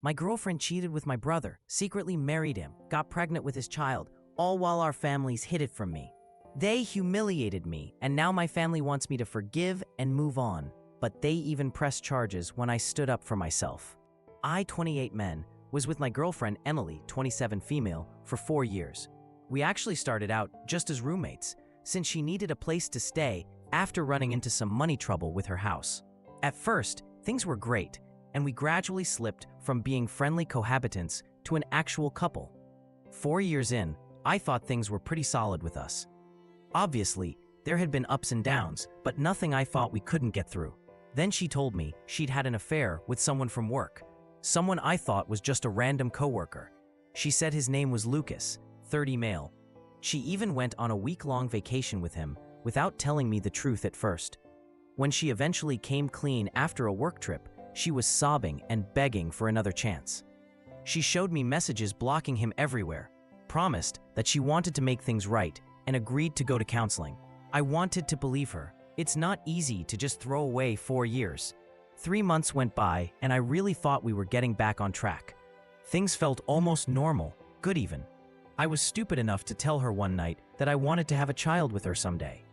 My girlfriend cheated with my brother, secretly married him, got pregnant with his child, all while our families hid it from me. They humiliated me, and now my family wants me to forgive and move on. But they even pressed charges when I stood up for myself. I, 28 men, was with my girlfriend Emily, 27 female, for 4 years. We actually started out just as roommates, since she needed a place to stay after running into some money trouble with her house. At first, things were great, and we gradually slipped from being friendly cohabitants to an actual couple. 4 years in, I thought things were pretty solid with us. Obviously, there had been ups and downs, but nothing I thought we couldn't get through. Then she told me she'd had an affair with someone from work, someone I thought was just a random coworker. She said his name was Lucas, 30 male. She even went on a week-long vacation with him without telling me the truth at first. When she eventually came clean after a work trip, she was sobbing and begging for another chance. She showed me messages blocking him everywhere, promised that she wanted to make things right, and agreed to go to counseling. I wanted to believe her. It's not easy to just throw away 4 years. 3 months went by, and I really thought we were getting back on track. Things felt almost normal, good even. I was stupid enough to tell her one night that I wanted to have a child with her someday.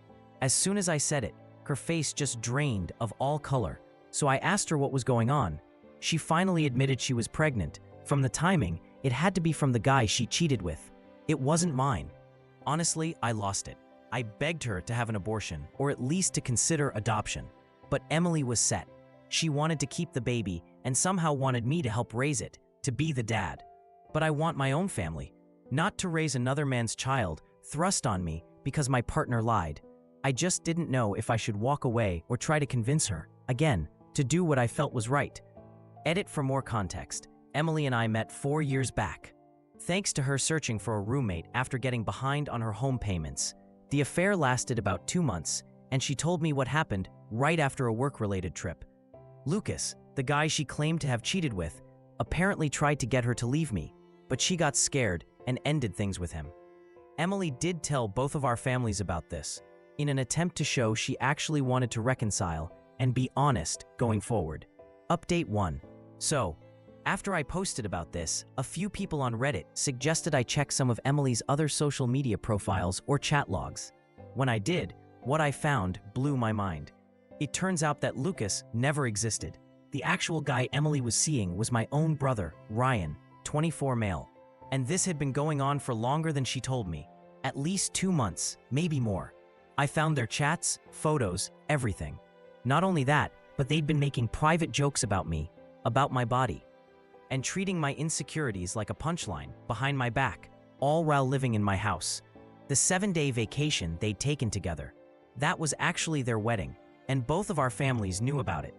As soon as I said it, her face just drained of all color, so I asked her what was going on. She finally admitted she was pregnant. From the timing, it had to be from the guy she cheated with. It wasn't mine. Honestly, I lost it. I begged her to have an abortion, or at least to consider adoption. But Emily was set. She wanted to keep the baby and somehow wanted me to help raise it, to be the dad. But I want my own family, not to raise another man's child thrust on me because my partner lied. I just didn't know if I should walk away or try to convince her, again, to do what I felt was right. Edit for more context. Emily and I met 4 years back. Thanks to her searching for a roommate after getting behind on her home payments. The affair lasted about 2 months, and she told me what happened right after a work-related trip. Lucas, the guy she claimed to have cheated with, apparently tried to get her to leave me, but she got scared and ended things with him. Emily did tell both of our families about this, in an attempt to show she actually wanted to reconcile and be honest going forward. Update 1. So, after I posted about this, a few people on Reddit suggested I check some of Emily's other social media profiles or chat logs. When I did, what I found blew my mind. It turns out that Lucas never existed. The actual guy Emily was seeing was my own brother, Ryan, 24 male. And this had been going on for longer than she told me. At least 2 months, maybe more. I found their chats, photos, everything. Not only that, but they'd been making private jokes about me, about my body, and treating my insecurities like a punchline behind my back, all while living in my house. The 7-day vacation they'd taken together, that was actually their wedding, and both of our families knew about it.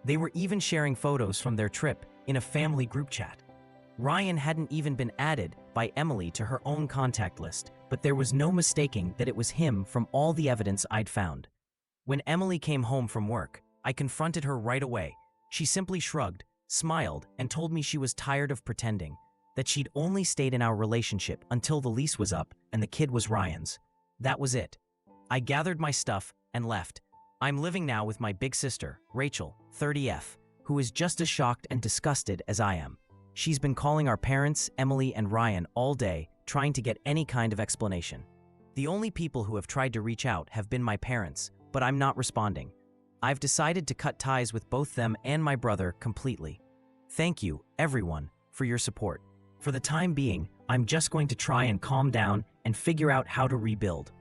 They were even sharing photos from their trip in a family group chat. Ryan hadn't even been added by Emily to her own contact list, but there was no mistaking that it was him from all the evidence I'd found. When Emily came home from work, I confronted her right away. She simply shrugged, smiled, and told me she was tired of pretending, that she'd only stayed in our relationship until the lease was up and the kid was Ryan's. That was it. I gathered my stuff and left. I'm living now with my big sister, Rachel, 30F, who is just as shocked and disgusted as I am. She's been calling our parents, Emily and Ryan, all day, trying to get any kind of explanation. The only people who have tried to reach out have been my parents, but I'm not responding. I've decided to cut ties with both them and my brother completely. Thank you, everyone, for your support. For the time being, I'm just going to try and calm down and figure out how to rebuild.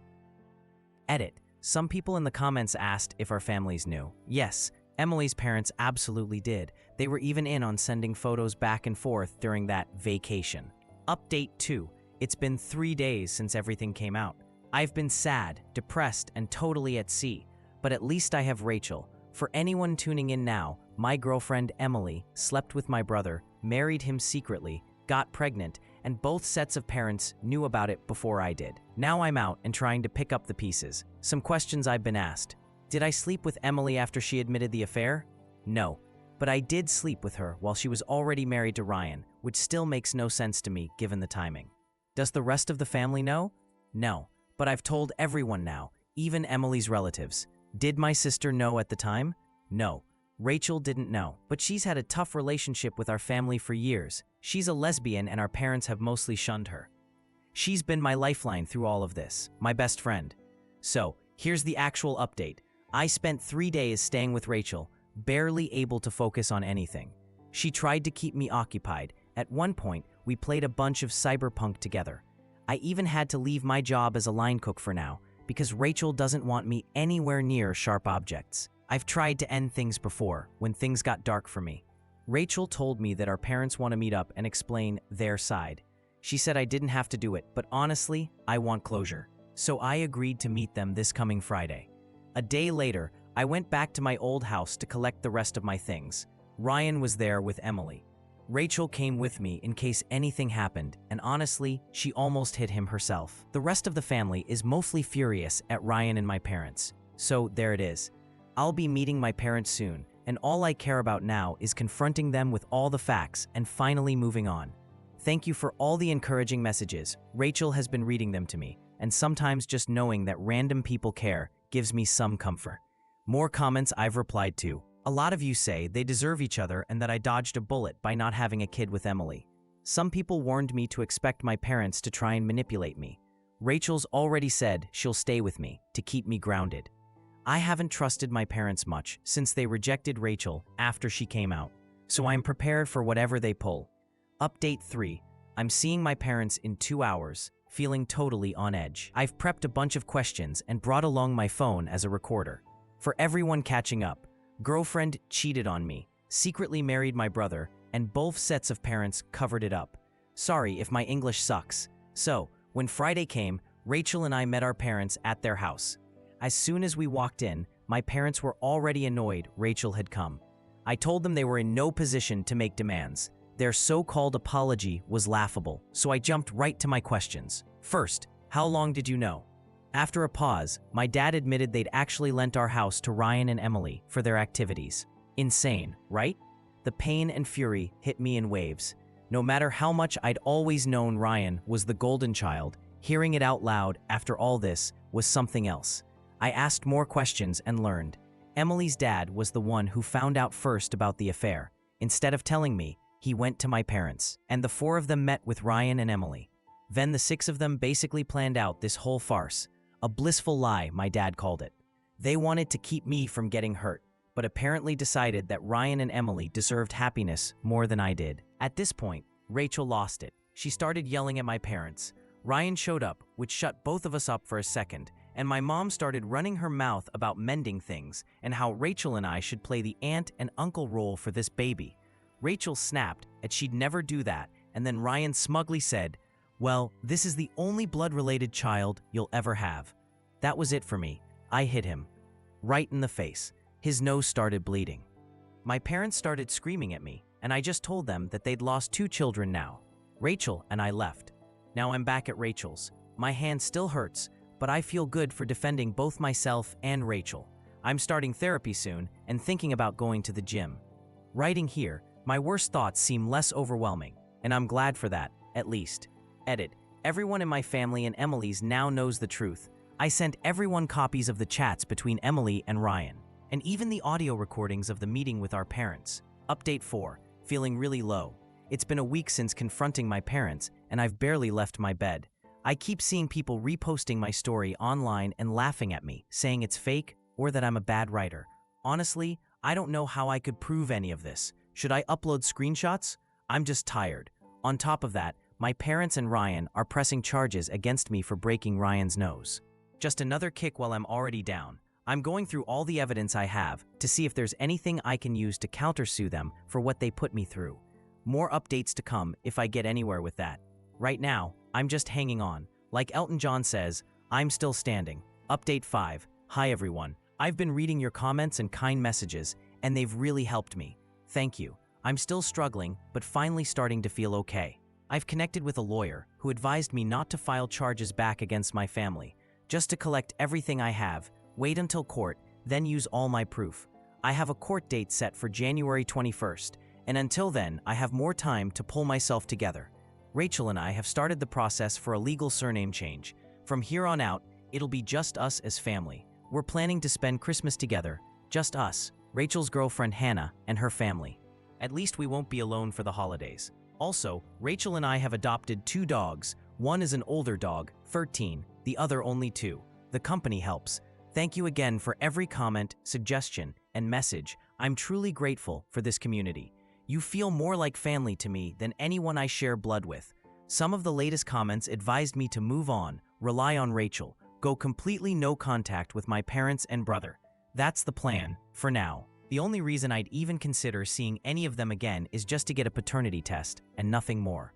Edit. Some people in the comments asked if our families knew. Yes, Emily's parents absolutely did. They were even in on sending photos back and forth during that vacation. Update 2. It's been 3 days since everything came out. I've been sad, depressed, and totally at sea. But at least I have Rachel. For anyone tuning in now, my girlfriend Emily slept with my brother, married him secretly, got pregnant, and both sets of parents knew about it before I did. Now I'm out and trying to pick up the pieces. Some questions I've been asked. Did I sleep with Emily after she admitted the affair? No. But I did sleep with her while she was already married to Ryan, which still makes no sense to me given the timing. Does the rest of the family know? No. But I've told everyone now, even Emily's relatives. Did my sister know at the time? No. Rachel didn't know, but she's had a tough relationship with our family for years. She's a lesbian and our parents have mostly shunned her. She's been my lifeline through all of this, my best friend. So, here's the actual update. I spent 3 days staying with Rachel, barely able to focus on anything. She tried to keep me occupied. At one point, we played a bunch of cyberpunk together. I even had to leave my job as a line cook for now, because Rachel doesn't want me anywhere near sharp objects. I've tried to end things before, when things got dark for me. Rachel told me that our parents want to meet up and explain their side. She said I didn't have to do it, but honestly, I want closure. So I agreed to meet them this coming Friday. A day later, I went back to my old house to collect the rest of my things. Ryan was there with Emily. Rachel came with me in case anything happened, and honestly, she almost hit him herself. The rest of the family is mostly furious at Ryan and my parents. So there it is. I'll be meeting my parents soon, and all I care about now is confronting them with all the facts and finally moving on. Thank you for all the encouraging messages. Rachel has been reading them to me, and sometimes just knowing that random people care gives me some comfort. More comments I've replied to. A lot of you say they deserve each other and that I dodged a bullet by not having a kid with Emily. Some people warned me to expect my parents to try and manipulate me. Rachel's already said she'll stay with me to keep me grounded. I haven't trusted my parents much since they rejected Rachel after she came out, so I'm prepared for whatever they pull. Update 3. I'm seeing my parents in 2 hours, feeling totally on edge. I've prepped a bunch of questions and brought along my phone as a recorder. For everyone catching up, girlfriend cheated on me, secretly married my brother, and both sets of parents covered it up. Sorry if my English sucks. So, when Friday came, Rachel and I met our parents at their house. As soon as we walked in, my parents were already annoyed Rachel had come. I told them they were in no position to make demands. Their so-called apology was laughable, so I jumped right to my questions. First, how long did you know? After a pause, my dad admitted they'd actually lent our house to Ryan and Emily for their activities. Insane, right? The pain and fury hit me in waves. No matter how much I'd always known Ryan was the golden child, hearing it out loud after all this was something else. I asked more questions and learned. Emily's dad was the one who found out first about the affair. Instead of telling me, he went to my parents, and the 4 of them met with Ryan and Emily. Then the 6 of them basically planned out this whole farce. A blissful lie, my dad called it. They wanted to keep me from getting hurt, but apparently decided that Ryan and Emily deserved happiness more than I did. At this point, Rachel lost it. She started yelling at my parents. Ryan showed up, which shut both of us up for a second, and my mom started running her mouth about mending things and how Rachel and I should play the aunt and uncle role for this baby. Rachel snapped that she'd never do that, and then Ryan smugly said, "Well, this is the only blood-related child you'll ever have." That was it for me. I hit him. Right in the face. His nose started bleeding. My parents started screaming at me, and I just told them that they'd lost 2 children now. Rachel and I left. Now I'm back at Rachel's. My hand still hurts, but I feel good for defending both myself and Rachel. I'm starting therapy soon and thinking about going to the gym. Writing here, my worst thoughts seem less overwhelming, and I'm glad for that, at least. Edit. Everyone in my family and Emily's now knows the truth. I sent everyone copies of the chats between Emily and Ryan, and even the audio recordings of the meeting with our parents. Update 4. Feeling really low. It's been a week since confronting my parents, and I've barely left my bed. I keep seeing people reposting my story online and laughing at me, saying it's fake or that I'm a bad writer. Honestly, I don't know how I could prove any of this. Should I upload screenshots? I'm just tired. On top of that, my parents and Ryan are pressing charges against me for breaking Ryan's nose. Just another kick while I'm already down. I'm going through all the evidence I have to see if there's anything I can use to countersue them for what they put me through. More updates to come if I get anywhere with that. Right now, I'm just hanging on. Like Elton John says, I'm still standing. Update 5. Hi everyone. I've been reading your comments and kind messages, and they've really helped me. Thank you. I'm still struggling, but finally starting to feel okay. I've connected with a lawyer who advised me not to file charges back against my family, just to collect everything I have, wait until court, then use all my proof. I have a court date set for January 21st, and until then, I have more time to pull myself together. Rachel and I have started the process for a legal surname change. From here on out, it'll be just us as family. We're planning to spend Christmas together, just us. Rachel's girlfriend Hannah, and her family. At least we won't be alone for the holidays. Also, Rachel and I have adopted 2 dogs. One is an older dog, 13, the other only 2. The company helps. Thank you again for every comment, suggestion, and message. I'm truly grateful for this community. You feel more like family to me than anyone I share blood with. Some of the latest comments advised me to move on, rely on Rachel, go completely no contact with my parents and brother. That's the plan, for now. The only reason I'd even consider seeing any of them again is just to get a paternity test, and nothing more.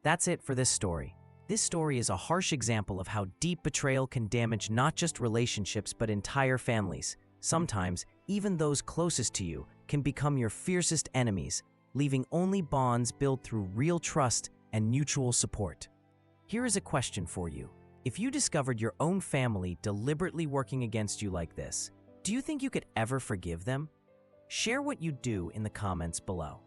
That's it for this story. This story is a harsh example of how deep betrayal can damage not just relationships but entire families. Sometimes, even those closest to you can become your fiercest enemies, leaving only bonds built through real trust and mutual support. Here is a question for you. If you discovered your own family deliberately working against you like this, do you think you could ever forgive them? Share what you do in the comments below.